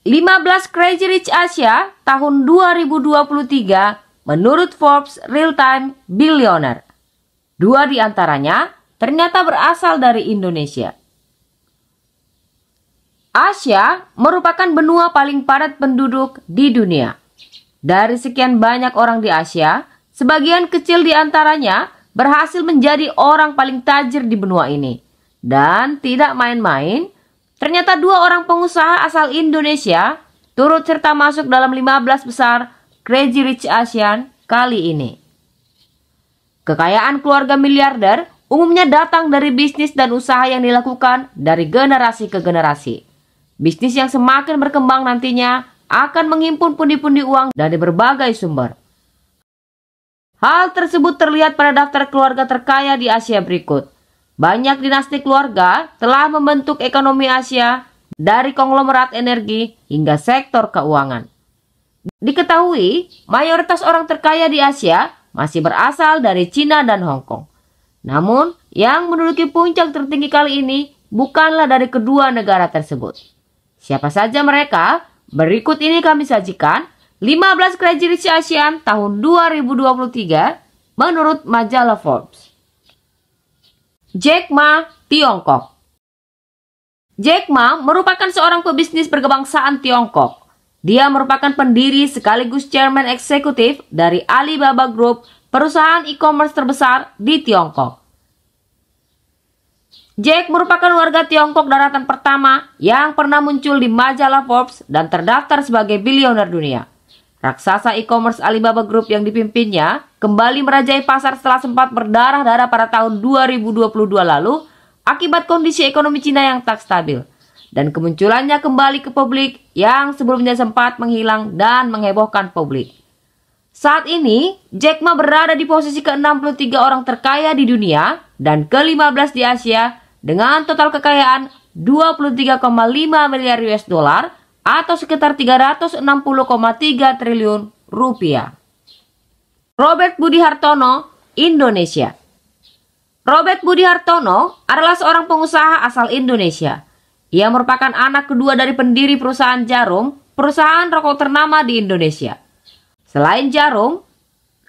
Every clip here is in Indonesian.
15 Crazy Rich Asia tahun 2023 menurut Forbes Real-Time Billionaire. 2 di antaranya ternyata berasal dari Indonesia. Asia merupakan benua paling padat penduduk di dunia. Dari sekian banyak orang di Asia, sebagian kecil di antaranya berhasil menjadi orang paling tajir di benua ini. Dan tidak main-main, ternyata 2 orang pengusaha asal Indonesia turut serta masuk dalam 15 besar Crazy Rich Asian kali ini. Kekayaan keluarga miliarder umumnya datang dari bisnis dan usaha yang dilakukan dari generasi ke generasi. Bisnis yang semakin berkembang nantinya akan menghimpun pundi-pundi uang dari berbagai sumber. Hal tersebut terlihat pada daftar keluarga terkaya di Asia berikut. Banyak dinasti keluarga telah membentuk ekonomi Asia dari konglomerat energi hingga sektor keuangan. Diketahui, mayoritas orang terkaya di Asia masih berasal dari Cina dan Hong Kong. Namun, yang menduduki puncak tertinggi kali ini bukanlah dari kedua negara tersebut. Siapa saja mereka? Berikut ini kami sajikan 15 Crazy Rich Asian tahun 2023 menurut majalah Forbes. Jack Ma, Tiongkok. Jack Ma merupakan seorang pebisnis berkebangsaan Tiongkok. Dia merupakan pendiri sekaligus chairman eksekutif dari Alibaba Group, perusahaan e-commerce terbesar di Tiongkok. Jack merupakan warga Tiongkok daratan pertama yang pernah muncul di majalah Forbes dan terdaftar sebagai bilioner dunia. Raksasa e-commerce Alibaba Group yang dipimpinnya kembali merajai pasar setelah sempat berdarah-darah pada tahun 2022 lalu akibat kondisi ekonomi Cina yang tak stabil. Dan kemunculannya kembali ke publik yang sebelumnya sempat menghilang dan menghebohkan publik. Saat ini, Jack Ma berada di posisi ke-63 orang terkaya di dunia dan ke-15 di Asia dengan total kekayaan 23,5 miliar US dollar atau sekitar 360,3 triliun rupiah. Robert Budi Hartono, Indonesia. Robert Budi Hartono adalah seorang pengusaha asal Indonesia. Ia merupakan anak kedua dari pendiri perusahaan Jarum, perusahaan rokok ternama di Indonesia. Selain Jarum,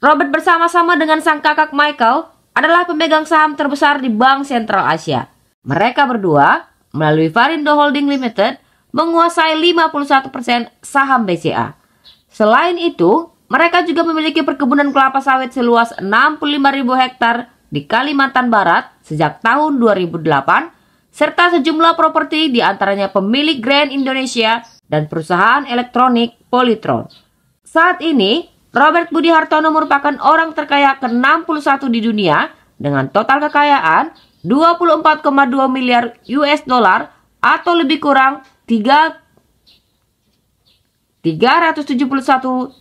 Robert bersama-sama dengan sang kakak Michael adalah pemegang saham terbesar di Bank Sentral Asia. Mereka berdua, melalui Varindo Holding Limited, menguasai 51% saham BCA. Selain itu, mereka juga memiliki perkebunan kelapa sawit seluas 65.000 hektar di Kalimantan Barat sejak tahun 2008, serta sejumlah properti di antaranya pemilik Grand Indonesia dan perusahaan elektronik Polytron. Saat ini, Robert Budi Hartono merupakan orang terkaya ke-61 di dunia dengan total kekayaan 24,2 miliar US dollar atau lebih kurang 371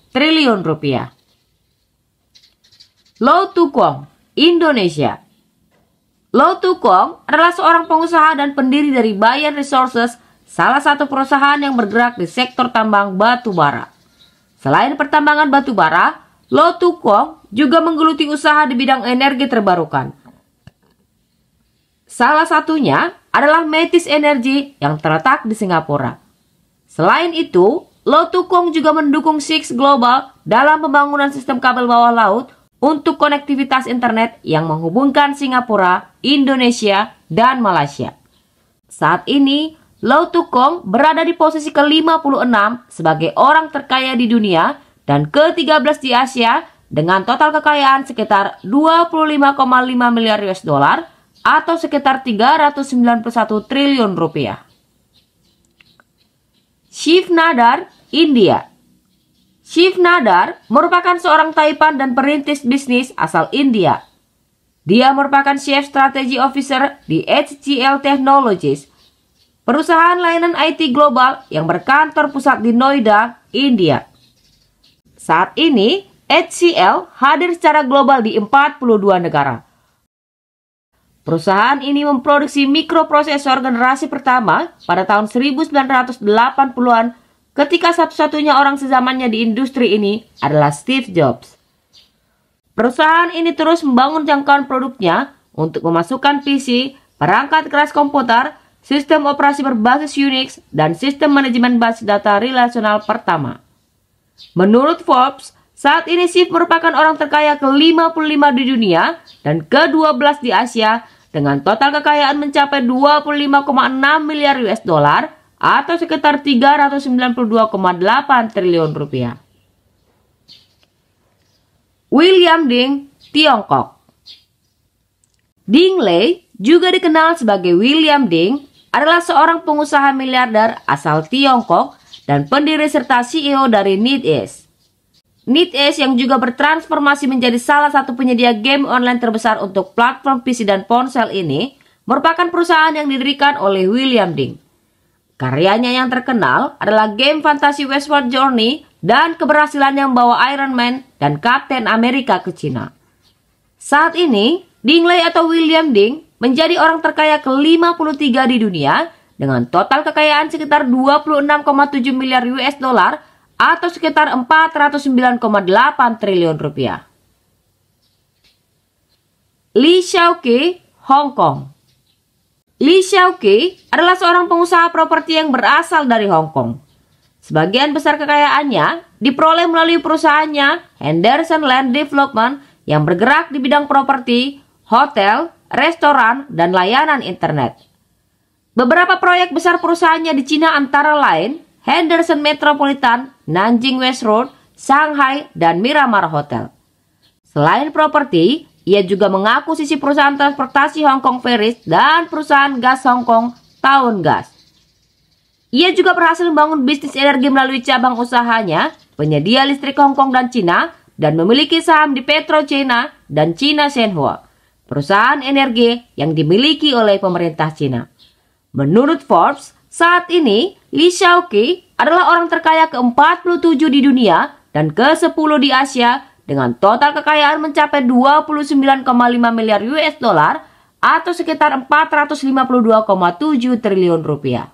triliun rupiah. Low Tu Kwong, Indonesia. Low Tu Kwong adalah seorang pengusaha dan pendiri dari Bayan Resources, salah satu perusahaan yang bergerak di sektor tambang batu bara. Selain pertambangan batu bara, Low Tu Kwong juga menggeluti usaha di bidang energi terbarukan. Salah satunya adalah Metis Energy yang terletak di Singapura. Selain itu, Low Tu Kwong juga mendukung Six Global dalam pembangunan sistem kabel bawah laut untuk konektivitas internet yang menghubungkan Singapura, Indonesia, dan Malaysia. Saat ini, Low Tu Kwong berada di posisi ke-56 sebagai orang terkaya di dunia dan ke-13 di Asia dengan total kekayaan sekitar 25,5 miliar US dollar atau sekitar 391 triliun rupiah. Shiv Nadar, India. Shiv Nadar merupakan seorang taipan dan perintis bisnis asal India. Dia merupakan Chief Strategy Officer di HCL Technologies, perusahaan layanan IT global yang berkantor pusat di Noida, India. Saat ini, HCL hadir secara global di 42 negara. Perusahaan ini memproduksi mikroprosesor generasi pertama pada tahun 1980-an ketika satu-satunya orang sezamannya di industri ini adalah Steve Jobs. Perusahaan ini terus membangun jangkauan produknya untuk memasukkan PC, perangkat keras komputer, sistem operasi berbasis Unix, dan sistem manajemen basis data relasional pertama. Menurut Forbes, saat ini Swift merupakan orang terkaya ke-55 di dunia dan ke-12 di Asia dengan total kekayaan mencapai 25,6 miliar US dollar atau sekitar 392,8 triliun rupiah. William Ding, Tiongkok. Ding Lei, juga dikenal sebagai William Ding, adalah seorang pengusaha miliarder asal Tiongkok dan pendiri serta CEO dari NetEase. NetEase yang juga bertransformasi menjadi salah satu penyedia game online terbesar untuk platform PC dan ponsel ini merupakan perusahaan yang didirikan oleh William Ding. Karyanya yang terkenal adalah game fantasi Westward Journey dan keberhasilannya membawa Iron Man dan Kapten Amerika ke Cina. Saat ini, Ding Lei atau William Ding menjadi orang terkaya ke-53 di dunia dengan total kekayaan sekitar 26,7 miliar US dollar atau sekitar 409,8 triliun rupiah. Li Xiaoqi, Hong Kong. Li Xiaoqi adalah seorang pengusaha properti yang berasal dari Hong Kong. Sebagian besar kekayaannya diperoleh melalui perusahaannya Henderson Land Development yang bergerak di bidang properti, hotel, restoran, dan layanan internet. Beberapa proyek besar perusahaannya di Cina antara lain Henderson Metropolitan, Nanjing West Road, Shanghai, dan Miramar Hotel. Selain properti, ia juga mengakuisisi perusahaan transportasi Hong Kong Ferries dan perusahaan gas Hong Kong Town Gas. Ia juga berhasil membangun bisnis energi melalui cabang usahanya, penyedia listrik Hong Kong dan Cina, dan memiliki saham di PetroChina dan China Shenhua, perusahaan energi yang dimiliki oleh pemerintah Cina. Menurut Forbes, saat ini Li Xiaoqi adalah orang terkaya ke-47 di dunia dan ke-10 di Asia dengan total kekayaan mencapai 29,5 miliar US dollar atau sekitar 452,7 triliun rupiah.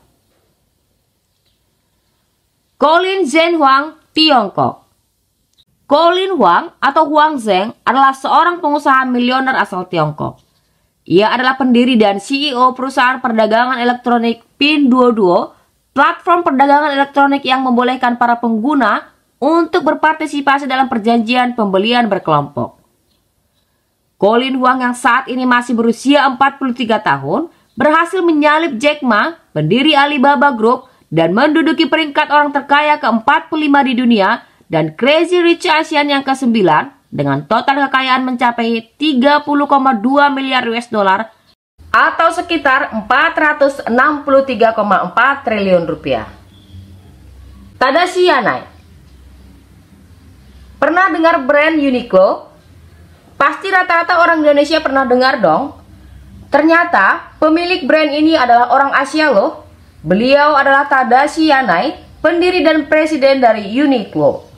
Colin Zheng Huang, Tiongkok. Colin Huang atau Huang Zheng adalah seorang pengusaha miliuner asal Tiongkok. Ia adalah pendiri dan CEO perusahaan perdagangan elektronik Pinduoduo, platform perdagangan elektronik yang membolehkan para pengguna untuk berpartisipasi dalam perjanjian pembelian berkelompok. Colin Huang yang saat ini masih berusia 43 tahun, berhasil menyalip Jack Ma, pendiri Alibaba Group, dan menduduki peringkat orang terkaya ke-45 di dunia dan Crazy Rich Asian yang ke-9 dengan total kekayaan mencapai 30,2 miliar US dollar atau sekitar 463,4 triliun rupiah. Tadashi Yanai. Pernah dengar brand Uniqlo? Pasti rata-rata orang Indonesia pernah dengar dong. Ternyata pemilik brand ini adalah orang Asia loh. Beliau adalah Tadashi Yanai, pendiri dan presiden dari Uniqlo.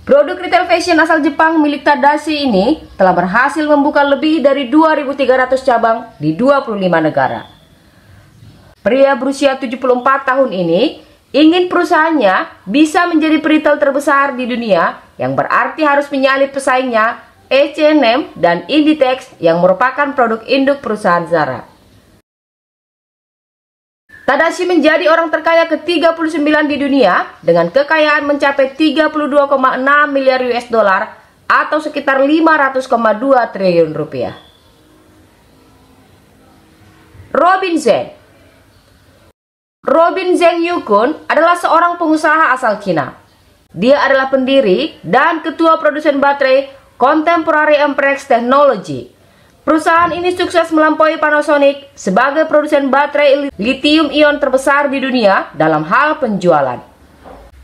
Produk retail fashion asal Jepang milik Tadashi ini telah berhasil membuka lebih dari 2.300 cabang di 25 negara. Pria berusia 74 tahun ini ingin perusahaannya bisa menjadi retail terbesar di dunia, yang berarti harus menyalip pesaingnya H&M dan Inditex yang merupakan produk induk perusahaan Zara. Tadashi menjadi orang terkaya ke-39 di dunia dengan kekayaan mencapai 32,6 miliar US dollar atau sekitar 500,2 triliun rupiah. Robin Zeng. Robin Zeng Yukun adalah seorang pengusaha asal Cina. Dia adalah pendiri dan ketua produsen baterai Contemporary Amperex Technology. Perusahaan ini sukses melampaui Panasonic sebagai produsen baterai lithium-ion terbesar di dunia dalam hal penjualan.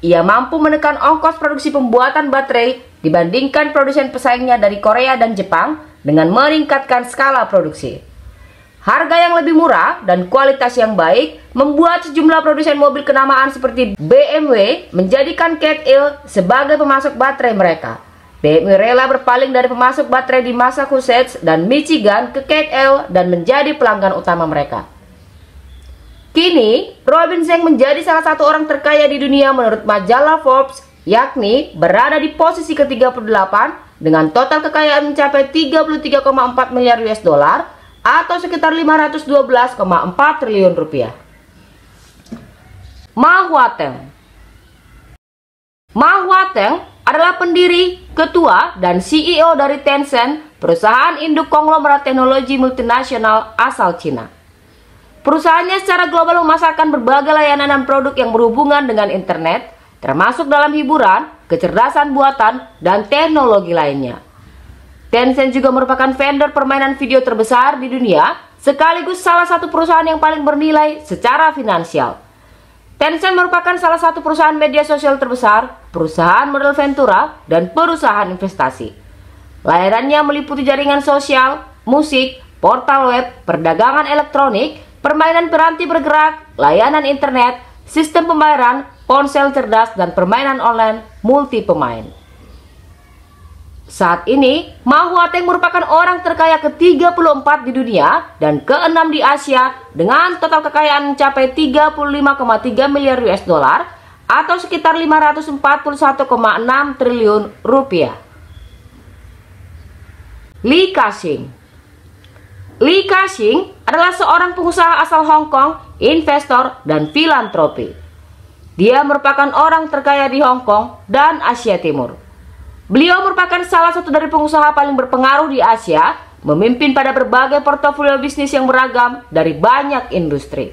Ia mampu menekan ongkos produksi pembuatan baterai dibandingkan produsen pesaingnya dari Korea dan Jepang dengan meningkatkan skala produksi. Harga yang lebih murah dan kualitas yang baik membuat sejumlah produsen mobil kenamaan seperti BMW menjadikan CATL sebagai pemasok baterai mereka. BMW rela berpaling dari pemasok baterai di Massachusetts dan Michigan ke CATL dan menjadi pelanggan utama mereka. Kini, Robin Zeng menjadi salah satu orang terkaya di dunia menurut majalah Forbes, yakni berada di posisi ke-38 dengan total kekayaan mencapai 33,4 miliar US dollar atau sekitar 512,4 triliun rupiah. Ma Huateng. Ma Huateng adalah pendiri, ketua, dan CEO dari Tencent, perusahaan induk konglomerat teknologi multinasional asal Cina. Perusahaannya secara global memasarkan berbagai layanan dan produk yang berhubungan dengan internet, termasuk dalam hiburan, kecerdasan buatan, dan teknologi lainnya. Tencent juga merupakan vendor permainan video terbesar di dunia, sekaligus salah satu perusahaan yang paling bernilai secara finansial. Tencent merupakan salah satu perusahaan media sosial terbesar, perusahaan modal ventura, dan perusahaan investasi. Layanannya meliputi jaringan sosial, musik, portal web, perdagangan elektronik, permainan piranti bergerak, layanan internet, sistem pembayaran, ponsel cerdas, dan permainan online multi pemain. Saat ini, Ma Huateng merupakan orang terkaya ke-34 di dunia dan ke-6 di Asia dengan total kekayaan mencapai 35,3 miliar US dollar atau sekitar 541,6 triliun rupiah. Li Ka-shing. Li Ka-shing adalah seorang pengusaha asal Hong Kong, investor, dan filantropi. Dia merupakan orang terkaya di Hong Kong dan Asia Timur. Beliau merupakan salah satu dari pengusaha paling berpengaruh di Asia, memimpin pada berbagai portofolio bisnis yang beragam dari banyak industri.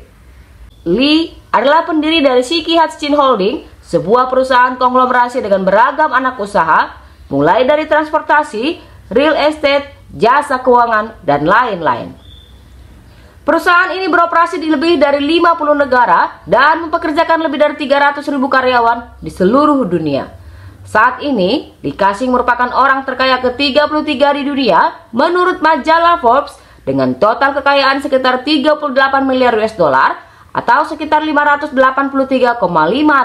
Li adalah pendiri dari Shiki Hatshin Holding, sebuah perusahaan konglomerasi dengan beragam anak usaha, mulai dari transportasi, real estate, jasa keuangan, dan lain-lain. Perusahaan ini beroperasi di lebih dari 50 negara dan mempekerjakan lebih dari 300.000 karyawan di seluruh dunia. Saat ini, Li Ka-shing merupakan orang terkaya ke-33 di dunia menurut majalah Forbes dengan total kekayaan sekitar 38 miliar US dollar atau sekitar 583,5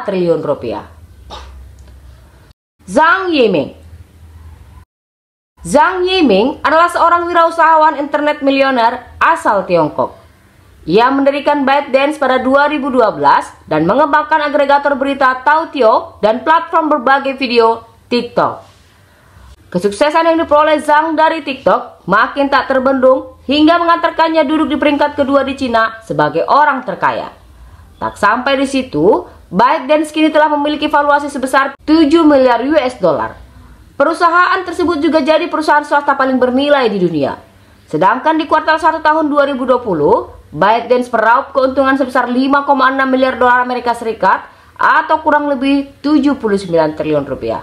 triliun rupiah. Zhang Yiming. Zhang Yiming adalah seorang wirausahawan internet milioner asal Tiongkok. Ia mendirikan ByteDance pada 2012 dan mengembangkan agregator berita Tautio dan platform berbagai video TikTok. Kesuksesan yang diperoleh Zhang dari TikTok makin tak terbendung hingga mengantarkannya duduk di peringkat kedua di Cina sebagai orang terkaya. Tak sampai di situ, ByteDance kini telah memiliki valuasi sebesar 7 miliar US dollar. Perusahaan tersebut juga jadi perusahaan swasta paling bernilai di dunia. Sedangkan di kuartal 1 tahun 2020, ByteDance meraup keuntungan sebesar 5,6 miliar dolar Amerika Serikat atau kurang lebih 79 triliun rupiah.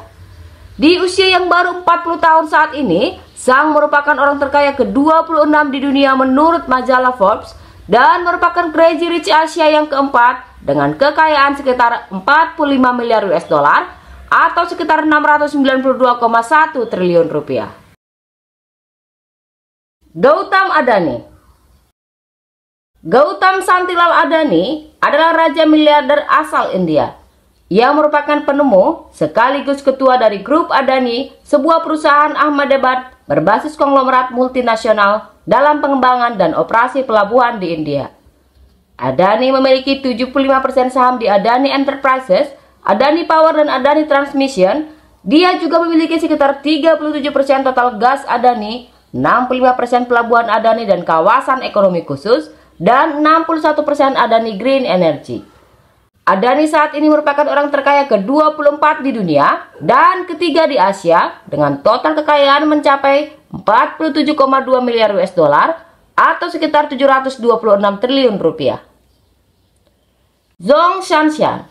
Di usia yang baru 40 tahun saat ini, Zhang merupakan orang terkaya ke-26 di dunia menurut majalah Forbes dan merupakan Crazy Rich Asia yang keempat dengan kekayaan sekitar 45 miliar US dollar atau sekitar 692,1 triliun rupiah. Gautam Adani. Gautam Santilal Adani adalah raja miliarder asal India. Ia merupakan penemu sekaligus ketua dari grup Adani, sebuah perusahaan Ahmedabad berbasis konglomerat multinasional dalam pengembangan dan operasi pelabuhan di India. Adani memiliki 75% saham di Adani Enterprises, Adani Power, dan Adani Transmission. Dia juga memiliki sekitar 37% total gas Adani, 65% pelabuhan Adani dan kawasan ekonomi khusus, dan 61% Adani Green Energy. Adani saat ini merupakan orang terkaya ke-24 di dunia dan ketiga di Asia dengan total kekayaan mencapai 47,2 miliar US dollar atau sekitar 726 triliun rupiah. Zhong Xianxian.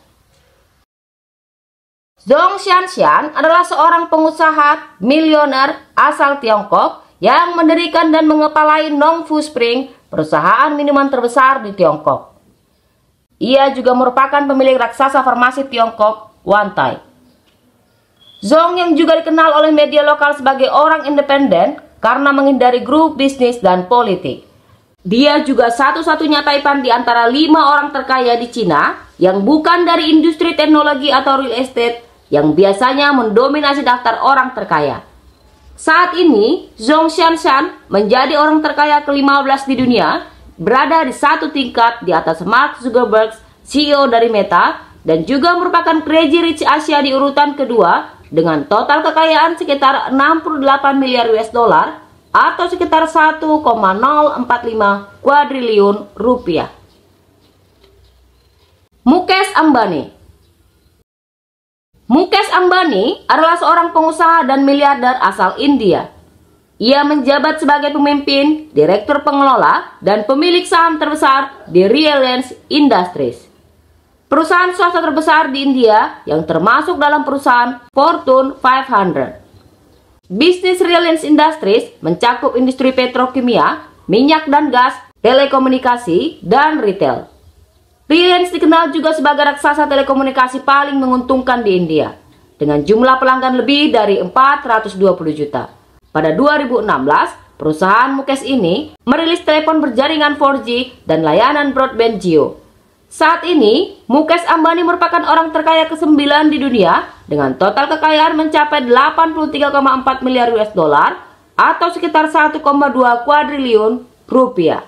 Zhong Xianxian adalah seorang pengusaha milioner asal Tiongkok yang mendirikan dan mengepalai Nongfu Spring, perusahaan minuman terbesar di Tiongkok. Ia juga merupakan pemilik raksasa farmasi Tiongkok, Wantai. Zhong yang juga dikenal oleh media lokal sebagai orang independen karena menghindari grup bisnis dan politik. Dia juga satu-satunya taipan di antara 5 orang terkaya di Cina yang bukan dari industri teknologi atau real estate yang biasanya mendominasi daftar orang terkaya. Saat ini, Zhong Xianxian menjadi orang terkaya ke-15 di dunia, berada di satu tingkat di atas Mark Zuckerberg, CEO dari Meta, dan juga merupakan Crazy Rich Asia di urutan kedua dengan total kekayaan sekitar 68 miliar US dollar atau sekitar 1,045 kuadriliun rupiah. Mukesh Ambani. Mukesh Ambani adalah seorang pengusaha dan miliarder asal India. Ia menjabat sebagai pemimpin, direktur pengelola, dan pemilik saham terbesar di Reliance Industries, perusahaan swasta terbesar di India yang termasuk dalam perusahaan Fortune 500. Bisnis Reliance Industries mencakup industri petrokimia, minyak dan gas, telekomunikasi, dan retail. Reliance dikenal juga sebagai raksasa telekomunikasi paling menguntungkan di India, dengan jumlah pelanggan lebih dari 420 juta. Pada 2016, perusahaan Mukesh ini merilis telepon berjaringan 4G dan layanan broadband Jio. Saat ini, Mukesh Ambani merupakan orang terkaya ke-9 di dunia dengan total kekayaan mencapai 83,4 miliar US dollar atau sekitar 1,2 kuadriliun rupiah.